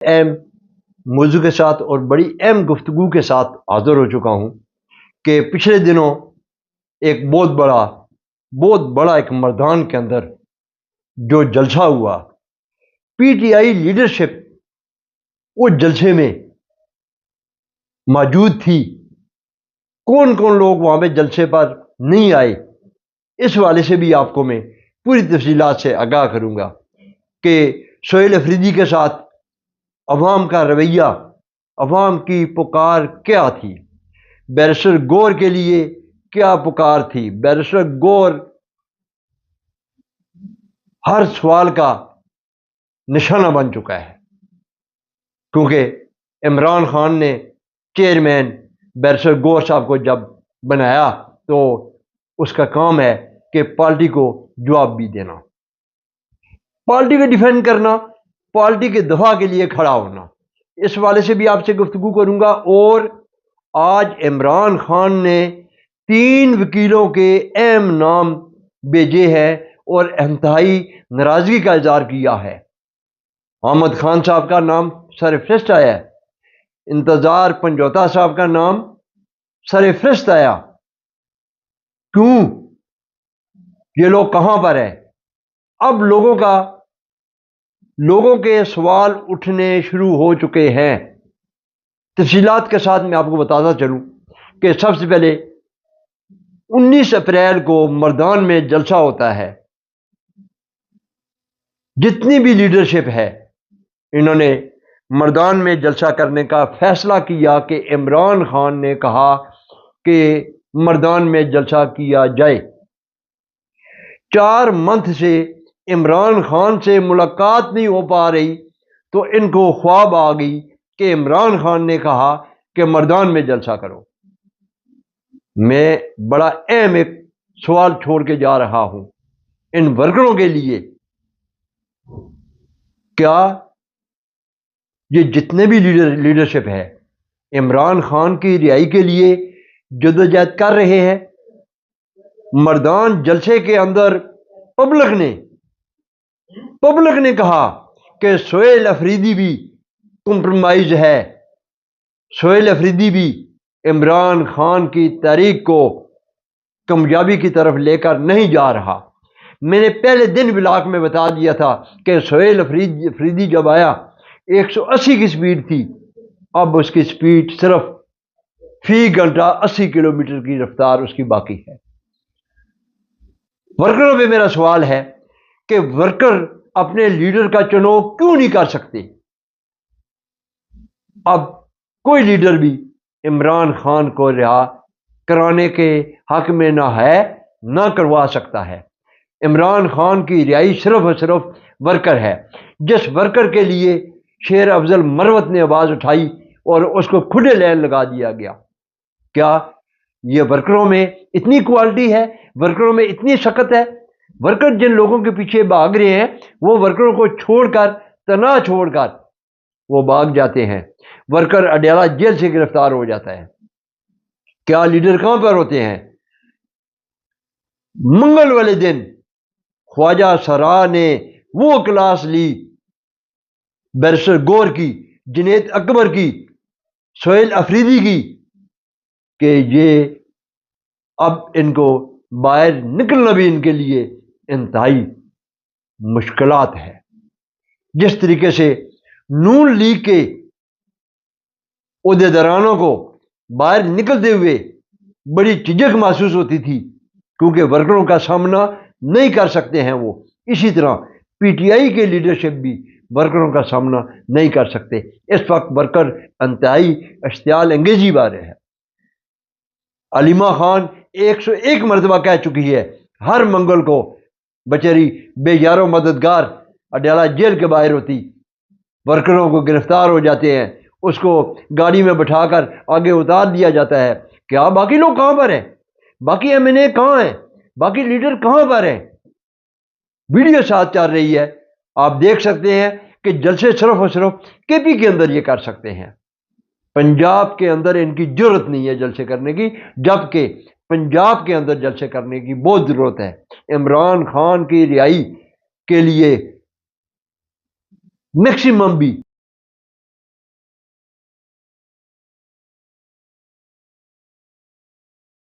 اہم موضوع کے ساتھ اور بڑی اہم گفتگو کے ساتھ حاضر ہو چکا ہوں کہ پچھلے دنوں ایک بہت بڑا ایک مردان کے اندر جو جلسہ ہوا، پی ٹی آئی لیڈرشپ اس جلسے میں موجود تھی۔ کون کون لوگ وہاں پہ جلسے پر نہیں آئے، اس حوالے سے بھی آپ کو میں پوری تفصیلات سے آگاہ کروں گا کہ سہیل افریدی کے ساتھ عوام کا رویہ، عوام کی پکار کیا تھی، بیرسٹر گور کے لیے کیا پکار تھی۔ بیرسٹر گور ہر سوال کا نشانہ بن چکا ہے، کیونکہ عمران خان نے چیئرمین بیرسٹر گور صاحب کو جب بنایا تو اس کا کام ہے کہ پارٹی کو جواب بھی دینا، پارٹی کو ڈیفینڈ کرنا، پارٹی کے دفاع کے لیے کھڑا ہونا۔ اس حوالے سے بھی آپ سے گفتگو کروں گا۔ اور آج عمران خان نے 3 وکیلوں کے اہم نام بھیجے ہیں اور انتہائی ناراضگی کا اظہار کیا ہے۔ احمد خان صاحب کا نام سر فہرست آیا ہے، انتظار پنجوتا صاحب کا نام سر فہرست آیا۔ کیوں؟ یہ لوگ کہاں پر ہیں؟ اب لوگوں کے سوال اٹھنے شروع ہو چکے ہیں۔ تفصیلات کے ساتھ میں آپ کو بتاتا چلوں کہ سب سے پہلے 19 اپریل کو مردان میں جلسہ ہوتا ہے۔ جتنی بھی لیڈرشپ ہے، انہوں نے مردان میں جلسہ کرنے کا فیصلہ کیا کہ عمران خان نے کہا کہ مردان میں جلسہ کیا جائے۔ 4 منتھ سے عمران خان سے ملاقات نہیں ہو پا رہی، تو ان کو خواب آ گئی کہ عمران خان نے کہا کہ مردان میں جلسہ کرو۔ میں بڑا اہم ایک سوال چھوڑ کے جا رہا ہوں ان ورکروں کے لیے، کیا یہ جتنے بھی لیڈرشپ ہے عمران خان کی رہائی کے لیے جدوجہد کر رہے ہیں؟ مردان جلسے کے اندر پبلک نے کہا کہ سہیل افریدی بھی کمپرومائز ہے، سہیل افریدی بھی عمران خان کی تحریک کو کامیابی کی طرف لے کر نہیں جا رہا۔ میں نے پہلے دن بلاک میں بتا دیا تھا کہ سہیل افریدی جب آیا 180 کی سپیڈ تھی، اب اس کی سپیڈ صرف فی گھنٹہ 80 کلومیٹر کی رفتار اس کی باقی ہے۔ ورکروں پہ میرا سوال ہے کہ ورکر اپنے لیڈر کا چناؤ کیوں نہیں کر سکتے؟ اب کوئی لیڈر بھی عمران خان کو رہا کرانے کے حق میں نہ ہے، نہ کروا سکتا ہے۔ عمران خان کی رہائی صرف اور صرف ورکر ہے۔ جس ورکر کے لیے شیر افضل مروت نے آواز اٹھائی اور اس کو کھلے لین لگا دیا گیا، کیا یہ ورکروں میں اتنی کوالٹی ہے؟ ورکروں میں اتنی شکت ہے؟ ورکر جن لوگوں کے پیچھے بھاگ رہے ہیں وہ ورکروں کو چھوڑ کر، تنہا چھوڑ کر وہ بھاگ جاتے ہیں۔ ورکر اڈیالہ جیل سے گرفتار ہو جاتا ہے۔ کیا لیڈر کہاں پر ہوتے ہیں؟ منگل والے دن خواجہ سرا نے وہ کلاس لی بیرسٹر گور کی، جنید اکبر کی، سہیل افریدی کی، کہ یہ اب ان کو باہر نکلنا بھی ان کے لیے انتہائی مشکلات ہے۔ جس طریقے سے نون لیگ کے عہدیدارانوں کو باہر نکلتے ہوئے بڑی جھجک محسوس ہوتی تھی کیونکہ ورکروں کا سامنا نہیں کر سکتے ہیں وہ، اسی طرح پی ٹی آئی کے لیڈرشپ بھی ورکروں کا سامنا نہیں کر سکتے۔ اس وقت ورکر انتہائی اشتعال انگیزی والے ہیں۔ علیمہ خان 101 مرتبہ کہہ چکی ہے، ہر منگل کو بیچاری بے یار و مددگار اڈیالہ جیل کے باہر ہوتی، ورکروں کو گرفتار ہو جاتے ہیں، اس کو گاڑی میں بٹھا کر آگے اتار دیا جاتا ہے۔ کیا باقی لوگ کہاں پر ہیں؟ باقی ایم این اے کہاں ہیں؟ باقی لیڈر کہاں پر ہیں؟ ویڈیو ساتھ چل رہی ہے، آپ دیکھ سکتے ہیں کہ جلسے صرف اور صرف کے پی کے اندر یہ کر سکتے ہیں، پنجاب کے اندر ان کی جرت نہیں ہے جلسے کرنے کی، جبکہ پنجاب کے اندر جلسے کرنے کی بہت ضرورت ہے۔ عمران خان کی رہائی کے لیے میکسیمم بھی